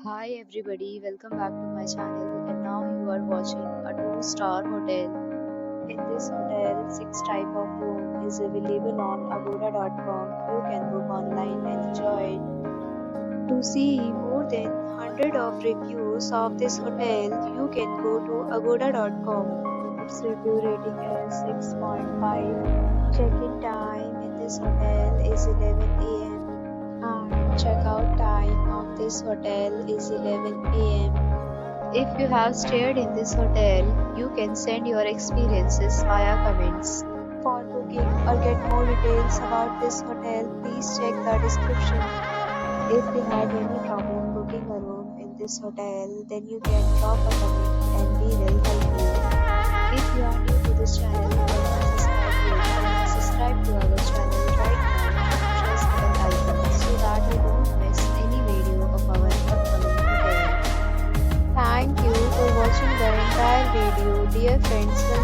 Hi everybody, welcome back to my channel and now you are watching a 2-star hotel. In this hotel, 6 type of room is available on agoda.com. You can book online and enjoy it. To see more than 100 of reviews of this hotel, you can go to agoda.com. Its review rating is 6.5. Check-in time in this hotel is 11 a.m. and check-out time of this hotel is 11 a.m. If you have stayed in this hotel, you can send your experiences via comments. For booking or get more details about this hotel, please check the description. If you had any problem booking a room in this hotel, then you can drop a comment and we will help you. If you are new to this channel or not subscribed yet, subscribe to our channel right now and press the bell icon so that you don't miss any video of our upcoming hotel. Thank you for watching the entire video. Dear friends, will